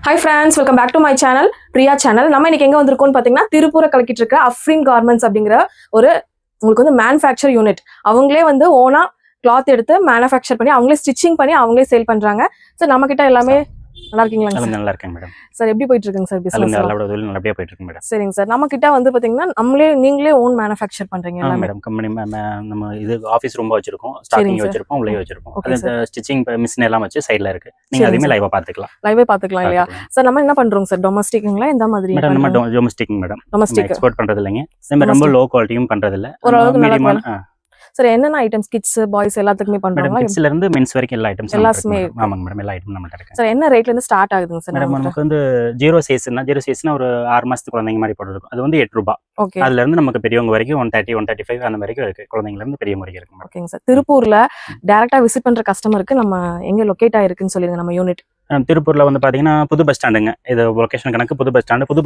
Hi friends, welcome back to my channel, Priya channel. நம்ம இன்னைக்கு எங்க வந்திருக்கோம்னு பாத்தீங்கன்னா திருப்பூர கலக்கிட்டு இருக்க அஃப்ரின் கார்மெண்ட்ஸ் அப்படிங்கிற ஒரு உங்களுக்கு வந்து மேனுஃபேக்சர் யூனிட். அவங்களே வந்து ஓனா கிளாத் எடுத்து மேனுஃபேக்சர் பண்ணி அவங்களே ஸ்டிச்சிங் பண்ணி அவங்களே சேல் பண்றாங்க. சோ நம்ம கிட்ட எல்லாமே நல்லா இருக்கீங்களா சார்? நல்லா இருக்கேன் மேடம். சார் எப்படி போயிட்டு இருக்குங்க சார் பிசினஸ்? நல்லபடியா போயிட்டு இருக்கு மேடம். சரிங்க சார். நம்ம கிட்ட வந்து பாத்தீங்கன்னா நீங்களே ஓன் மேனுஃபேக்சர் பண்றீங்க எல்லாமே? மேடம் கம்பெனி நம்ம இது ஆபீஸ் ரூம் வச்சிருக்கோம், ஸ்டாக்கிங் வச்சிருக்கோம், உள்ளே வச்சிருக்கோம். அந்த ஸ்டிச்சிங் மிஷின் எல்லாம் வச்சு சைடுல இருக்கு. நீங்க அதுமே லைவா பாத்துக்கலாம் இல்லையா சார்? நம்ம என்ன பண்றோம் சார்? டொமஸ்டிக்ங்களா இந்த மாதிரி? மேடம் நம்ம டொமஸ்டிக் மேடம். டொமஸ்டிக் எக்ஸ்போர்ட் பண்றது இல்லைங்க. ரொம்ப லோ குவாலிட்டியும் பண்றது இல்ல. ஓரளவுக்கு மீடியமான. சார் என்னென்ன ஐட்டம்ஸ் கிட்ஸ் பாய்ஸ் எல்லாத்துக்குமே பண்றாங்க? கிட்ஸ்ல இருந்து மென்ஸ் வரைக்கும் எல்லா ஐட்டம்ஸ் எல்லாமே. ஆமாங்க மேடம், எல்லா ஐட்டமும் நம்ம இருக்கு. சார் என்ன ரேட்ல இருந்து ஸ்டார்ட் ஆகுதுங்க சார்? மேடம் நமக்கு வந்து ஜீரோ சைஸ்னா ஒரு 6 மாசத்துக்கு குழந்தைங்க மாதிரி போட்டுருக்கும். அது வந்து 8 ரூபாய். ஓகே. அதுல இருந்து நமக்கு பெரியவங்க வரைக்கும் 130 135 அந்த வரைக்கும் இருக்கு. குழந்தைங்கல இருந்து பெரியவங்க வரைக்கும் இருக்கு. ஓகேங்க சார். திருப்பூர்ல டைரக்டா விசிட் பண்ற கஸ்டமருக்கு நம்ம எங்க லொகேட் ஆயிருக்குன்னு சொல்லுங்க நம்ம யூனிட். திருப்பூர்ல வந்து பாத்தீங்கன்னா புது பஸ் ஸ்டாண்டுங்க. இது லொகேஷன் கணக்கு புது பஸ்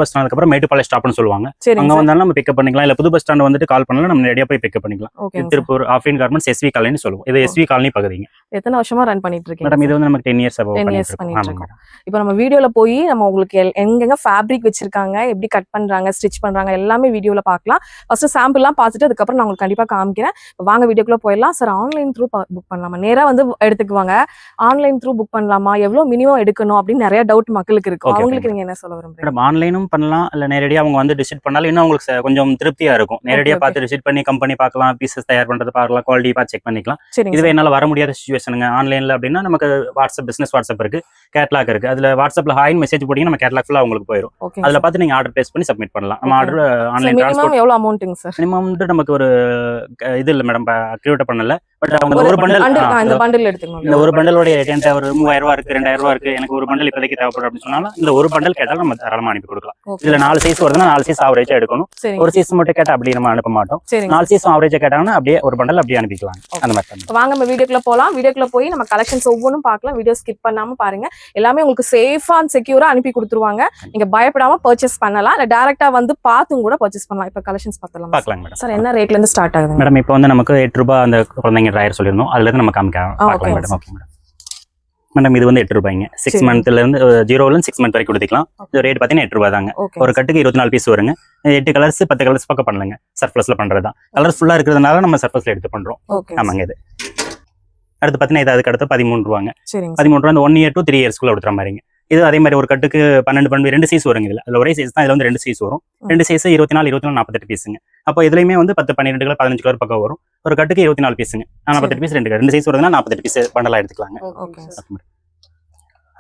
ஸ்டாண்டுக்கு அப்புறம் மேட்டுப்பாளையம் ஸ்டாப்னு சொல்லுவாங்க. அங்க வந்தாலும் நம்ம பிக்கப் பண்ணிக்கலாம். இல்ல புது பஸ் ஸ்டாண்ட் வந்துட்டு கால் பண்ணலாம், நம்ம நேரடியா போய் பிக்கப் பண்ணிக்கலாம். Tiruppur Afreen garments SV colony சொல்லுவோம். இது எஸ்வி காலனி பகுதிங்க. எத்தனை வருஷமா ரன் பண்ணிட்டு இருக்கீங்க மேடம்? இது வந்து நமக்கு 10 இயர்ஸ் பண்ணிட்டு இருக்கோம். இப்போ நம்ம வீடியோல போய் நம்ம உங்களுக்கு எங்கெங்க ஃபேப்ரிக் வச்சிருக்காங்க, எப்படி கட் பண்றாங்க, ஸ்டிச் பண்றாங்க எல்லாமே வீடியோல பார்க்கலாம். ஃபர்ஸ்ட் சாம்பிள் எல்லாம் பார்த்துட்டு அதுக்கப்புறம் நான் உங்களுக்கு கண்டிப்பா காமிக்கிறேன். வாங்க வீடியோக்குள்ள போயிடலாம். சார் ஆன்லைன் த்ரூ புக் பண்ணலாமா? நேரா வந்து எடுத்துக்குவாங்க. ஆன்லைன் த்ரூ புக் பண்ணலாமா? எவ்வளவு மினிமம் எடுக்கணும் அப்படின்னு நிறைய டவுட் மக்களுக்கு இருக்கும். அவங்களுக்கு நீங்க என்ன சொல்ல விரும்புறீங்க? மேடம் ஆன்லைனும் பண்ணலாம், இல்ல நேரடியா அவங்க வந்து விசிட் பண்ணாலும் இன்னும் உங்களுக்கு கொஞ்சம் திருப்தியா இருக்கும். நேரடியா பார்த்து விசிட் பண்ணி கம்பெனி பார்க்கலாம், பீசஸ் தயார் பண்றது பார்க்கலாம், குவாலிட்டி பார்த்து செக் பண்ணிக்கலாம். இதுவே என்னால வர முடியாத சிச்சுவேஷனுங்க ஆன்லைன்ல அப்படின்னா நமக்கு பிசினஸ் வாட்ஸ்அப் இருக்கு, கேட்லாக் இருக்கு. அதுல வாட்ஸ்அப்ல ஹாய்னு மெசேஜ் போட்டீங்கன்னா நம்ம கேட்லாக் ஃபுல்லா உங்களுக்கு போயிடும். அதுல பார்த்து நீங்க ஆர்டர் பிளேஸ் பண்ணி சப்மிட் பண்ணலாம். நம்ம ஆர்டர் ஆன்லைன் டிரான்ஸ்போர்ட் எவ்வளவு அமௌண்ட்ங்க சார்? மினிமம் நமக்கு ஒரு இது இல்ல மேடம், அக்ரிவேட் பண்ணல. பட் அவங்க ஒரு பண்டல் இந்த பண்டல் எடுத்துக்கணும். இந்த ஒரு பண்டலோட ரேட் ஒரு 3000 ரூபாய் இருக்கு, 2000 ரூபாய் இருக்கு. எனக்கு ஒரு பண்டல் இப்போதைக்கு தேவைப்படும் அப்படின்னு சொன்னாலும் இந்த ஒரு பண்டல் கேட்டாலும் நம்ம தாராளமா அனுப்பி கொடுக்கலாம். இதுல 4 சைஸ் வருதுன்னா 4 சைஸ் ஆவரேஜா எடுக்கணும். ஒரு சைஸ் மட்டும் கேட்டா அப்படி நம்ம அனுப்ப மாட்டோம். 4 சைஸ் ஆவரேஜா கேட்டாங்கன்னா அப்படியே ஒரு பண்டல் அப்படியே அனுப்பிக்கலாம். அந்த மாதிரி வாங்க நம்ம வீடியோக்குள்ள போலாம். வீடியோக்குள்ள போய் நம்ம கலெக்ஷன்ஸ் ஒவ்வொன்றும் பார்க்கலாம். வீடியோ ஸ்கிப் பண்ணாம பாருங்க. எல்லாமே உங்களுக்கு சேஃபா அண்ட் செக்யூரா அனுப்பி கொடுத்துருவாங்க. நீங்க பயப்படாம பர்ச்சேஸ் பண்ணலாம், இல்ல டைரக்டா வந்து பார்த்தும் கூட பர்ச்சேஸ் பண்ணலாம். இப்ப கலெக்ஷன்ஸ் பார்க்கலாம். மேடம் சார் என்ன ரேட்ல இருந்து ஸ்டார்ட் ஆகுது மேடம்? இப்போ வந்து நமக்கு 8 ரூபாய் அந்த குழந்தைங்க ட்ரையர் சொல்லிருந்தோம். அதுல இருந்து நம்ம காமிக்கலாம் மேடம். Okay madam. மேடம் இது வந்து 8 ரூபாய்ங்க. 6 மந்த்ல இருந்து 0ல இருந்து 6 மந்த் வரைக்கும் கொடுத்துக்கலாம். இது ரேட் பாத்தீங்கன்னா 8 ரூபாய் தாங்க. ஒரு கட்டுக்கு 24 பீஸ் வருங்க. 8 கலர்ஸ் 10 கலர்ஸ் பக்கம் பண்ணலங்க. சர்ப்ளஸ்ல பண்றதா. கலர்ஸ் ஃபுல்லா இருக்கிறதுனால நம்ம சர்ப்ளஸ்ல எடுத்து பண்றோம். ஆமாங்க. இது அடுத்து பாத்தீங்கன்னா இது அதுக்கு அடுத்து 13 ரூபாங்க. 13 ரூபாய் 1 இயர் to 3 இயர்ஸ்க்குள்ள கொடுத்துற மாதிரிங்க. இது அதே மாதிரி ஒரு கட்டுக்கு 12 2 சைஸ் வருங்க. இதுல ஒரே சைஸ் தான். இதுல வந்து 2 சைஸ் வரும். 2 சைஸ் 24 48 பீஸுங்க. அப்போ இதுலயுமே வந்து 10 12 கலர் 15 கலர் பக்கம் வரும். ஒரு கட்டுக்கு 24 பீஸுங்க. 48 பீஸ் 2 சைஸ் வருதுன்னா 48 பீஸ் பண்டலா எடுத்துக்கலாங்க.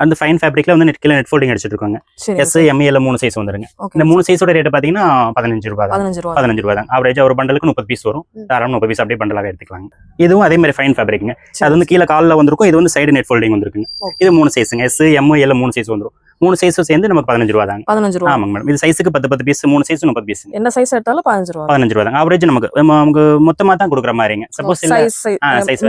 அந்த ஃபைன் ஃபேப்ரிக்ல வந்து நெட் ஃபோல்டிங் அடிச்சிட்டு இருக்காங்க. எஸ் எம் எல் 3 சைஸ் வந்துருங்க. இந்த 3 சைஸோட ரேட் பாத்தீங்கன்னா 15 ரூபாய் தான். 15 ரூபாய் தான். ஆவரேஜா ஒரு பண்டலுக்கு 30 பீஸ் வரும். தாராளமா 30 பீஸ் அப்படியே பண்டலாவே எடுத்துக்கலாங்க. இதுவும் அதே மாதிரி ஃபைன் ஃபேப்ரிக்ங்க. அது வந்து கீழே கால்ல வந்திருக்கும். இது வந்து சைடு நெட் ஃபோல்டிங் வந்துருக்குங்க. இது 3 சைஸ்ங்க. எஸ் எம் எல் 3 சைஸ் வந்துரும். 3 சைஸும் சேர்ந்து நமக்கு 15 ரூபாய் தாங்க. 15 ரூபாய். ஆமாங்க மேடம். இது சைஸுக்கு 10 பீஸ், 3 சைஸ் 30 பீஸ். என்ன சைஸ் எடுத்தாலும் 15 ரூபாய். 15 ரூபாய் தாங்க. ஆவரேஜ் நமக்கு மொத்தமா தான் கொடுக்குற மாதிரிங்க. சப்போஸ் சைஸ்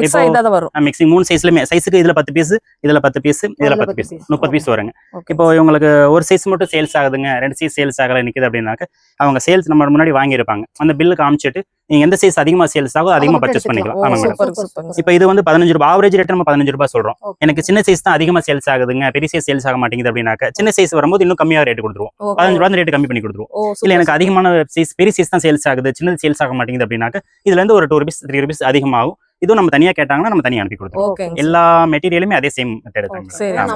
இப்போ மிக்சிங் 3 சைஸ்லயுமே சைஸுக்கு இதுல 10 பீஸ், இதுல 10 பீஸ், இதுல 10 பீஸ், 30 பீஸ் வருங்க. இப்போ இவங்களுக்கு ஒரு சைஸ் மட்டும் சேல்ஸ் ஆகுதுங்க, 2 சைஸ் சேல்ஸ் ஆகல நிக்குது அப்படின்னாக்க அவங்க சேல்ஸ் நம்ம முன்னாடி வாங்கியிருப்பாங்க. அந்த பில்லு காமிச்சிட்டு நீங்க எந்த சைஸ் அதிகமா சேல்ஸ் ஆகும் அதிகமா பர்ச்சேஸ் பண்ணிக்கலாம். ஆமா மேடம். இப்போ இது வந்து 15 ரூபாய். ஆவரேஜ் ரேட் நம்ம 15 ரூபாய் சொல்றோம். எனக்கு சின்ன சைஸ் தான் அதிகமா சேல்ஸ் ஆகுதுங்க, பெரிய சைஸ் சேல்ஸ் ஆக மாட்டேங்குது அப்படின்னாக்க சின்ன சைஸ் வரும்போது இன்னும் கம்மியா ரேட் கொடுத்துருவோம். 15 ரூபாய் ரேட் கம்மி பண்ணி கொடுத்துருவோம். இல்ல எனக்கு அதிகமான சைஸ் பெரிய சைஸ் தான் சேல்ஸ் ஆகுது, சின்னது சேல்ஸ் ஆக மாட்டேங்குது அப்படின்னாக்க இதுல இருந்து ஒரு 2 ரூபீஸ் 3 ரூபீஸ் அதிகமாகும். இதுவும் நம்ம தனியா கேட்டாங்கன்னா நம்ம தனியா அனுப்பி கொடுத்துருவோம். எல்லா மெட்டீரியலுமே அதே சேம் மெத்தட் தான்.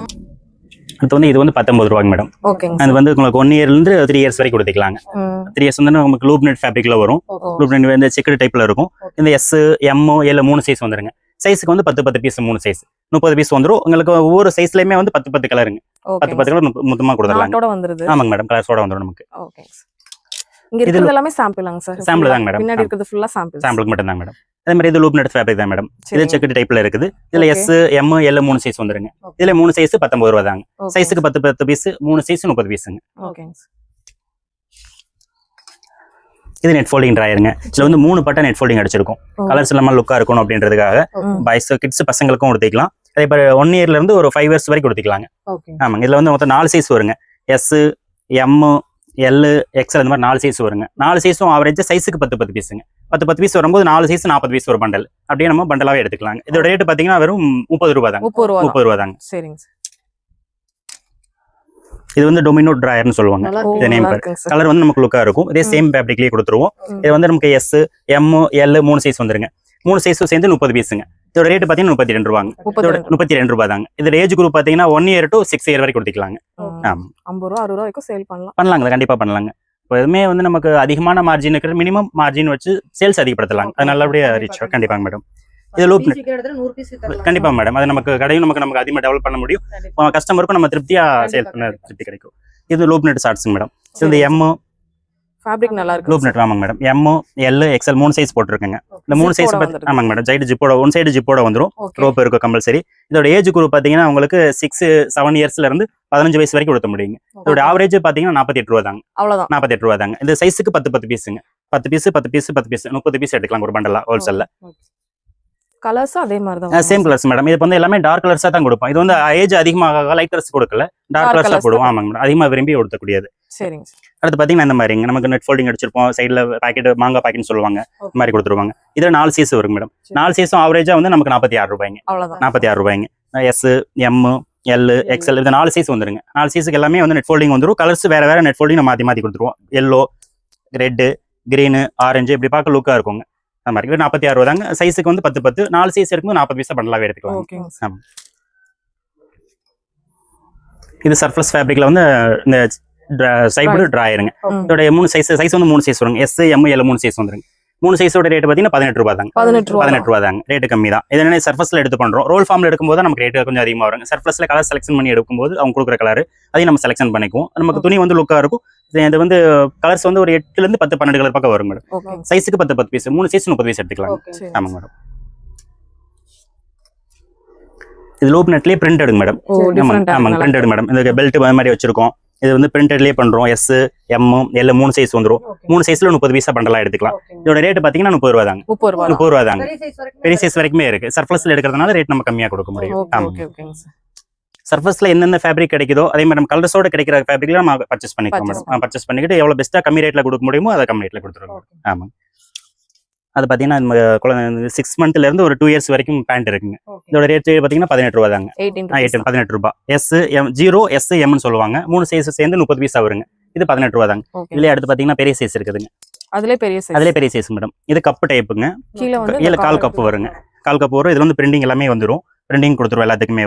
இது வந்து 19 ரூபாய் மேடம். அது வந்து உங்களுக்கு 1 இயர்ல இருந்து 3 இயர்ஸ் வரைக்கும் கொடுத்துக்கலாங்க. 3 இயர்ஸ் வந்து உங்களுக்கு லூப் நெட் ஃபேப்ரிக்ல வரும். லூப் நெட் வந்து செக்குடு டைப்ல இருக்கும். இந்த எஸ் எம் எல் 3 சைஸ் வந்துருங்க. சைஸுக்கு வந்து 10 பீஸ் 3 சைஸ் 30 பீஸ் வந்துரும். உங்களுக்கு ஒவ்வொரு சைஸ்லயுமே வந்து 10 கலருங்க. 10 கலர் மொத்தமா கொடுத்துடலாம். ஆமாங்க மேடம். கலர்ஸோட வந்துரும் நமக்கு. இங்க இருக்கிறது எல்லாமே சாம்பிளாங்க சார்? சாம்பிள் தாங்க மேடம். பின்னாடி இருக்குது ஃபுல்லா சாம்பிள் மட்டும் தாங்க மேடம். அதே மாதிரி இது லூப் நெட் ஃபேப்ரிக் தான் மேடம். இது செக்குடு டைப்ல இருக்குது. இதுல எஸ் எம் எல் 3 சைஸ் வந்துருங்க. இதுல 3 சைஸ் 19 ரூபாய் தாங்க. சைஸுக்கு 10 பீஸ், 3 சைஸ் 30 பீஸுங்க. இது நெட் ஃபோல்டிங் ட்ராயருங்க. இதுல வந்து 3 பட்டன் நெட் ஃபோல்டிங் அடிச்சிருக்கும். கலர்ஸ் இல்லாம லுக்கா இருக்கணும் அப்படின்றதுக்காக பாய்ஸ் கிட்ஸ் பசங்களுக்கும் கொடுத்துக்கலாம். அதே மாதிரி 1 இயர்ல இருந்து ஒரு 5 இயர்ஸ் வரைக்கும் கொடுத்துக்கலாங்க. ஆமாங்க. இதுல வந்து மொத்தம் 4 சைஸ் வருங்க. எஸ் எம் எல் எக்ஸ்எல் அந்த மாதிரி 4 சைஸ் வருங்க. 4 சைஸும் ஆவரேஜ் சைஸுக்கு 10 பீஸுங்க. 10 பீஸ் வரும்போது 4 சைஸ் 40 பீஸ் ஒரு பண்டல் அப்படியே நம்ம பண்டலாவே எடுத்துக்கலாங்க. இதோட ரேட் பாத்தீங்கன்னா வெறும் 30 ரூபாய் தாங்க. 30 ரூபாய் தாங்க. சரிங்க. இது வந்து டொமினோ டிராயர்னு சொல்லுவாங்க. இது நேம் கலர் வந்து நமக்கு லுக்கா இருக்கும். இதே சேம் ஃபேப்ரிக்லயே கொடுத்துருவோம். இது வந்து நமக்கு எஸ், எம், எல் 3 சைஸ் வந்துருங்க. 3 சைஸும் சேர்ந்து 30 பீஸுங்க. இதோட ரேட் பாத்தீங்கன்னா 32 ரூபாங்க. 32 ரூபாய் தாங்க. இது ஏஜ் குரூப் பாத்தீங்கன்னா 1 year to 6 year வரைக்கும் கொடுத்துக்கலாங்க. ஆமா, 50 ரூபா 60 ரூபா வரைக்கும் சேல் பண்ணலாம். பண்ணலாங்க, கண்டிப்பா பண்ணலாங்க. இப்போ எதுவுமே வந்து நமக்கு அதிகமான மார்ஜின் இருக்கிற மினிமம் மார்ஜின் வச்சு சேல்ஸ் அதிகப்படுத்தலாங்க. அது நல்லபடியா ரீச் கண்டிப்பாங்க மேடம். இது லூப் நெட் கண்டிப்பா மேடம். அது நமக்கு கடையும் நமக்கு அதிகமாக டெவலப் பண்ண முடியும். கஸ்டமருக்கும் நம்ம திருப்தியா சேல் பண்ண திருப்தி கிடைக்கும். இது லூப் நெட் ஷார்ட்ஸுங்க மேடம். இது எம் ஃபேப்ரிக் நல்லா இருக்கு. லூப் நெட் ஆமாங்க madam. M, L, XL 3 size போட்டுருக்கேங்க. இந்த 3 சைஸ் ஆமாங்க மேடம். சைடு ஜிப்போட ஒன் சைடு ஜிப்போட வந்துடும். ரோப் இருக்கும் கம்பல்சரி. இதோட ஏஜ் குரூப் பாத்தீங்கன்னா உங்களுக்கு 6-7 இயர்ஸ்ல இருந்து 15 வயசு வரைக்கும் கொடுத்த முடியுங்க. இதோட ஆவரேஜ் பாத்தீங்கன்னா 48 ரூபா தாங்க. அவ்வளவுதான். 48 ரூபா தாங்க. இந்த சைஸுக்கு 10 பீஸுங்க. 10 பீஸ் 10 பீஸ் 10 பீஸ் 30 பீஸ் எடுத்துக்கலாம் ஒரு பண்டலா ஹோல்சேல்ல. கலர்ஸ் அதே மாதிரி தான். Same colours madam. இது வந்து எல்லாமே டார்க் கலர்ஸா தான் கொடுப்போம். இது வந்து ஏஜ் அதிகமாக லைட் கலர்ஸ் கொடுக்கல, டார்க் கலர்ஸா போடுவோம். ஆமாங்க மேடம். அதிகமா விரும்பி கொடுக்கக்கூடியது. சரிங்க. அடுத்து பாத்தீங்கன்னா இந்த மாதிரிங்க நமக்கு நெட் ஃபோல்டிங் அடிச்சிருப்போம். சைடுல பாக்கெட் மாங்காய் பாக்கெட்னு சொல்லுவாங்க. இந்த மாதிரி கொடுத்துருவாங்க. இதுல 4 சைஸ் வருங்க மேடம். 4 சைஸும் ஆவரேஜா வந்து நமக்கு 46 ரூபாய்ங்க. அவ்வளவுதான். 46 ரூபாய்ங்க. எஸ், எம், எல், எக்ஸ்எல் இந்த 4 சைஸ் வந்துருங்க. 4 சைஸுக்கு எல்லாமே வந்து நெட் ஃபோல்டிங் வந்துரும். கலர்ஸ் வேற வேற நெட் ஃபோல்டிங் மாத்தி மாத்தி கொடுத்துருவோம். எல்லோ, ரெட், கிரீன், ஆரஞ்சு இப்படி பார்க்க லுக்கா இருக்குங்க. அந்த மாதிரி 46 ரூபா தாங்க. சைஸுக்கு வந்து 10 4 சைஸ் இருக்கும்போது 40 பீஸா பண்டலாவே எடுத்துக்கலாம். இது சர்ஃப்ளஸ் ஃபேப்ரிக்ல வந்து இந்த சைடு டிராயருங்க. இதோட 3 சைஸ் வந்து 3 சைஸ் வருங்க. எஸ், எம், எல் 3 சைஸ் வந்துருங்க. 3 சைஸோட ரேட் பாத்தீங்கன்னா 18 ரூபா தாங்க. 18 ரூபா தாங்க. ரேட் கம்மி தான். இது என்ன சர்ஃபஸ்ல எடுத்து பண்றோம். ரோல் ஃபார்ம்ல எடுக்கும்போது நமக்கு ரேட் கொஞ்சம் அதிகமா வருங்க. சர்ஃபஸ்ல கலர் செலக்ஷன் பண்ணி எடுக்கும்போது அவங்க கொடுக்குற கலர் அதையும் நம்ம செலக்ஷன் பண்ணிக்குவோம். நமக்கு துணி வந்து லுக்கா இருக்கும். இது வந்து கலர்ஸ் வந்து ஒரு 8ல இருந்து 10-12 கலர் பக்கம் வரும் மேடம். சைஸுக்கு 10 பீஸ் 3 சைஸ் 30 பீஸ் எடுத்துக்கலாம். ஆமாங்க மேடம். இது லூப் நெட்லயே பிரிண்டட் மேடம். ஆமாங்க பிரிண்டட் மேடம். இந்த பெல்ட் மாதிரி வச்சிருக்கோம். இது வந்து பிரிண்டட்லயே பண்றோம். எஸ், எம், எல் 3 சைஸ் வந்துரும். 3 சைஸ்ல 30 பீஸா பண்டலா எடுத்துக்கலாம். இதோட ரேட் பாத்தீங்கன்னா 30 ரூபா தாங்க. 30 ரூபா தாங்க. பெரிய சைஸ் வரைக்குமே இருக்கு. சர்ஃப்ளஸ்ல எடுக்கிறதுனால ரேட் நம்ம கம்மியா கொடுக்க முடியும். சர்ஃபஸ்ல என்னென்ன ஃபேப்ரிக் கிடைக்குதோ அதே மாதிரி நம்ம கலர்ஸோட கிடைக்கிற ஃபேப்ரிக்ல நம்ம பர்ச்சேஸ் பண்ணிக்கலாம் மேடம். பர்ச்சேஸ் பண்ணிக்கிட்டு எவ்வளவு பெஸ்ட்டா கம்மி ரேட்ல கொடுக்க முடியுமோ அதை கம்மி ரேட்ல கொடுத்துருவோம். ஆமா. அது பாத்தீங்கன்னா நம்ம குழந்தை 6 monthல இருந்து ஒரு 2 years வரைக்கும் பேண்ட் இருக்குங்க. இதோட ரேட் பாத்தீங்கன்னா 18 ரூபா தாங்க. 18 ரூபா. எஸ், எம், 0, எஸ், எம்னு சொல்லுவாங்க. 3 சைஸ் சேர்ந்து 30 பீஸா வருங்க. இது 18 ரூபா தாங்க. இதுல அடுத்து பாத்தீங்கன்னா பெரிய சைஸ் இருக்குதுங்க. அதுல பெரிய சைஸ் மேடம். இது கப் டைப்புங்க. கீழ கால் கப் வருங்க. கால் கப் வரும். இதுல வந்து பிரிண்டிங் எல்லாமே வந்துரும். பிரிண்டிங் கொடுத்துருவோம் எல்லாத்துக்குமே.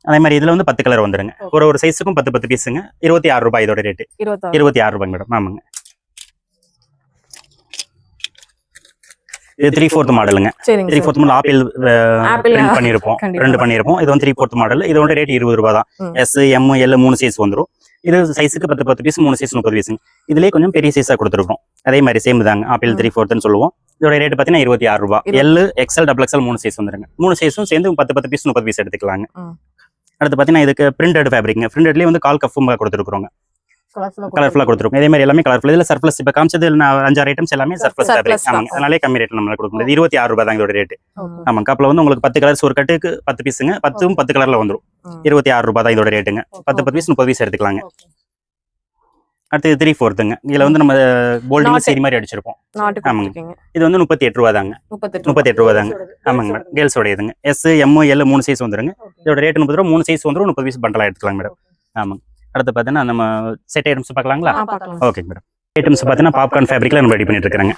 அதே மாதிரி இதுல வந்து 10 கலர் வந்துருங்க. ஒரு சைஸுக்கும் 10 பீஸுங்க. 26 ரூபாய் இதோட ரேட். 26 ரூபாய் மேடம். ஆமாங்க. இது 3/4 மாடலுங்க. 3/4 மாடல் ஆப்பிள் பிரிண்ட் பண்ணிருப்போம். ரெண்டு பண்ணிருப்போம். இது வந்து 3/4 மாடல். இதோட ரேட் 20 ரூபாய் தான். எஸ், எம், எல் 3 சைஸ் வந்துரும். இது சைஸுக்கு 10 பீஸ் 3 சைஸ் 30 பீஸுங்க. இதுலயே கொஞ்சம் பெரிய சைஸா கொடுத்துருக்கோம். அதே மாதிரி சேம் தாங்க. ஆப்பிள் 3/4 சொல்லுவோம். இதோட ரேட் பாத்தீங்கன்னா 26 ரூபாய். எல், எக்ஸ்எல், XXL 3 சைஸ் வந்துருங்க. 3 சைஸும் சேர்ந்து 10 பீஸ் 30 பீஸ் எடுத்துக்கலாங்க. அடுத்து பாத்தீங்கன்னா இதுக்கு பிரிண்டட் ஃபேப்ரிக்ங்க. பிரிண்டட்லயே வந்து கால் கஃபும் கொடுத்துருக்கோங்க. கலர்ஃபுல்லா கொடுத்துருக்கோம். இதே மாதிரி எல்லாமே கலர்ஃபுல். இதுல சர்ப்ளஸ் இப்ப காமிச்சது 5-6 ஐட்டம்ஸ் எல்லாமே சர்ப்ளஸ் ஃபேப்ரிக். ஆமாங்க. அதனாலே கம்மி ரேட்ல நம்மளால கொடுக்க முடியாது. 26 ரூபாய் தான் இதோட ரேட். ஆமா. கப்ல வந்து உங்களுக்கு 10 கலர்ஸ் ஒரு கட்டுக்கு 10 பீஸுங்க. 10 கலர்ல வந்துரும். 26 ரூபாய் தான் இதோட ரேட்டுங்க. 10 பீஸ் 30 பீஸ் எடுத்துக்கலாங்க. அடுத்து 3/4ங்க. இதுல வந்து நம்ம போல்டிங் சரி மாதிரி அடிச்சிருப்போம். ஆமாங்க. இது வந்து 38 ரூபாய் தாங்க. 38 ரூபாய் தாங்க. ஆமாங்க மேடம். கேர்ள்ஸோட இதுங்க. எஸ், எம், எல் 3 சைஸ் வந்துருங்க. இதோட ரேட் 30 ரூபாய். 3 சைஸ் வந்துரும். 30 பீஸ் பண்டலா எடுத்துக்கலாம் மேடம். ஆமாங்க. அடுத்து பாத்தீங்கன்னா நம்ம செட் ஐட்டம்ஸ் பார்க்கலாங்களா? Okay madam. ஐட்டம்ஸ் பாத்தீங்கன்னா பாப்கார்ன் ஃபேப்ரிக்ல நம்ம ரெடி பண்ணிட்டு இருக்காங்க.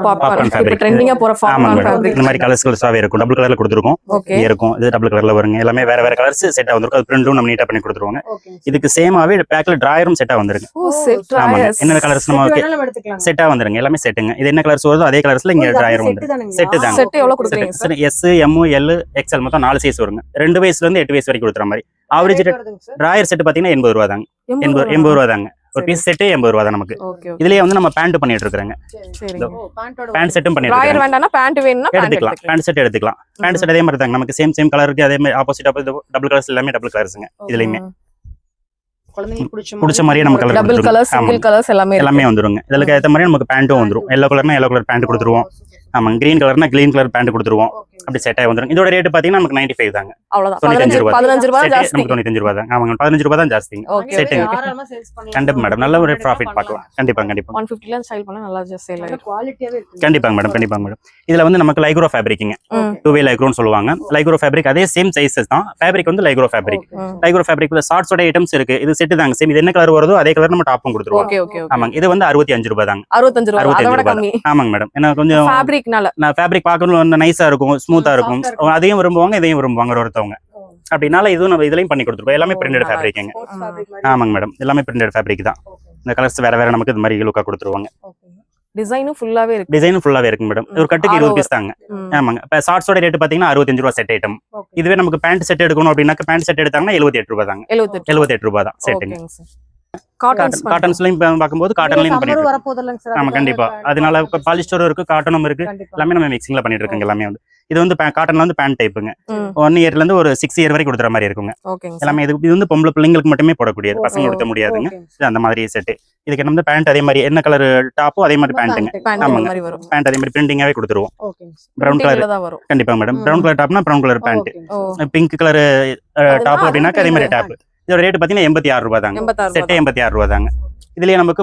பாப்கார்ன் ஃபேப்ரிக் ட்ரெண்டிங்கா போற பாப்கார்ன் ஃபேப்ரிக். இந்த மாதிரி கலர்ஸாவே இருக்கும். டபுள் கலர்ல கொடுத்துருக்கோம். இருக்கும். இது டபுள் கலர்ல வருங்க. எல்லாமே வேற வேற கலர்ஸ் செட்டா வந்திருக்கும். அது பிரிண்டும் நம்ம நீட்டா பண்ணி கொடுத்துருவாங்க. இதுக்கு சேமாவே பேக்ல டிராயரும் செட்டா வந்துருங்க. ஆமாங்க. என்ன கலர்ஸ் நம்ம செட்டா வந்துருங்க. எல்லாமே செட்டுங்க. இது என்ன கலர்ஸ் வருதோ அதே கலர்ஸ்ல இங்க டிராயரும் வந்துரும். செட் தாங்க. செட் எவ்வளவு கொடுக்குறீங்க? எஸ், எம், எல், XL மொத்தம் 4 சைஸ் வருங்க. 2 வயசுல இருந்து 8 வயசு வரைக்கும் கொடுக்குற மாதிரி. ஆவரேஜ் டிராயர் செட் பாத்தீங்கன்னா 80 ரூபாய் தாங்க. 80 ரூபாய் தாங்க. ஒரு பீஸ் செட் 80 ரூபாய் தான் நமக்கு. இதுலயே வந்து நம்ம பேண்ட் பண்ணிட்டு இருக்கறங்க. பேண்ட் செட்டும் பண்ணிட்டு டிராயர் வேண்டாம்னா பேண்ட் வேணும்னா எடுத்துக்கலாம். பேண்ட் செட் எடுத்துக்கலாம். பேண்ட் செட் அதே மாதிரி தாங்க. நமக்கு சேம் கலருக்கு அதே மாதிரி ஆப்போசிட் டபுள் கலர்ஸ் எல்லாமே டபுள் கலர்ஸ்ங்க. இதுலயுமே குழந்தைகளுக்கு பிடிச்ச மாதிரியே நம்ம colour double colours, single colours எல்லாமே வந்துருங்க. இதுல ஏத்த மாதிரி நமக்கு பேண்ட்டும் வந்துரும். yellow கலர்னா yellow கலர் பேண்ட் கொடுத்துருவோம். ஆமா. கிரீன் கலர்னா கிரீன் கலர் பேண்ட் கொடுத்துருவோம். அப்படி செட் ஆகி வந்துடும். இதோட ரேட் பாத்தீங்கன்னா நமக்கு 95 தாங்க. அவ்வளவுதான் 95 ரூபாய். 15 ரூபாய் Set ஜாஸ்தி. நமக்கு 95 ரூபாய் தான். ஆமாங்க 15 ரூபாய் தான் ஜாஸ்திங்க. Okay Set. கண்டிப்பா மேடம் நல்ல ஒரு ப்ராஃபிட் பார்க்கலாம். கண்டிப்பா 150ல ஸ்டைல் பண்ணா நல்லா சேல் ஆயிடும். குவாலிட்டியாவே இருக்கு. கண்டிப்பாங்க மேடம். இதுல வந்து நமக்கு லைக்ரோ ஃபேப்ரிக்ங்க. 2-way லைக்ரோன்னு சொல்லுவாங்க. லைக்ரோ ஃபேப்ரிக் அதே சேம் சைஸஸ் தான். ஃபேப்ரிக் வந்து லைக்ரோ ஃபேப்ரிக். லைக்ரோ ஃபேப்ரிக்ல ஷார்ட்ஸோட ஐட்டம்ஸ் இருக்கு. இது செட் தாங்க. சேம் இது என்ன கலர் வருதோ அதே கலர் நம்ம டாப்பும் கொடுத்துருவோம். Okay okay okay. ஆமாங்க இது வந்து 65 ரூபாய் தாங்க. 65 ரூபாய். அதை விட கம்மி. ஆமாங்க மேடம். ஏன்னா கொஞ்சம் ஃபேப்ரிக்னால நான் ஃபேப்ரிக் பார்க்கணும் நைஸா இருக்கும், ஸ்மூத்தா இருக்கும். அதையும் விரும்புவாங்க இதையும் விரும்புவாங்க ஒருத்தவங்க. அப்படினால இதுவும் நம்ம இதுலயும் பண்ணி கொடுத்துருப்போம். எல்லாமே பிரிண்டட் ஃபேப்ரிக்ங்க. ஆமாங்க மேடம் எல்லாமே பிரிண்டட் ஃபேப்ரிக் தான். இந்த கலர்ஸ் வேற வேற நமக்கு இது மாதிரி லுக்கா கொடுத்துருவாங்க. டிசைனும் ஃபுல்லாவே இருக்கு. டிசைனும் ஃபுல்லாவே இருக்கு மேடம். ஒரு கட்டுக்கு 20 பீஸ் தாங்க. ஆமாங்க. இப்ப ஷார்ட்ஸோட ரேட் பாத்தீங்கன்னா 65 ரூபாய் செட் ஐட்டம். இதுவே நமக்கு பேண்ட் செட் எடுக்கணும் அப்படின்னா பேண்ட் செட் எடுத்தாங்கன்னா 78 ரூபாய் தாங்க. 78 ரூபாய் தான் செட்டுங்க. காட்டன்ஸ்லயும் பார்க்கும்போது காட்டன்லயும் பண்ணிட்டு வரப்போதல்லங்க சார். ஆமா கண்டிப்பா. அதனால பாலிஸ்டரும் இருக்கு, காட்டனும் இருக்கு. எல்லாமே நம்ம மிக்சிங்ல பண்ணிட்டு இருக்கோங்க எல்லாமே வந்து. இது வந்து காட்டன்ல வந்து பேண்ட் டைப்புங்க. 1 இயர்ல இருந்து ஒரு 6 இயர் வரைக்கும் கொடுக்குற மாதிரி இருக்குங்க. எல்லாமே இது வந்து பொம்பளை பிள்ளைங்களுக்கு மட்டுமே போடக்கூடியது, பசங்க கொடுத்த முடியாதுங்க. இது அந்த மாதிரி செட். இதுக்கு என்ன வந்து பேண்ட் அதே மாதிரி என்ன கலர் டாப்போ அதே மாதிரி பேண்ட்டுங்க. ஆமாங்க பேண்ட் அதே மாதிரி பிரிண்டிங்காவே கொடுத்துருவோம். பிரவுன் கலர் கண்டிப்பா மேடம். பிரவுன் கலர் டாப்னா brown colour pant, pink colour top அப்படின்னாக்க அதே மாதிரி டாப். இதோட ரேட் பாத்தீங்கன்னா 86 ரூபாய் தாங்க. செட்டே 86 ரூபாய் தாங்க. இதுலயே நமக்கு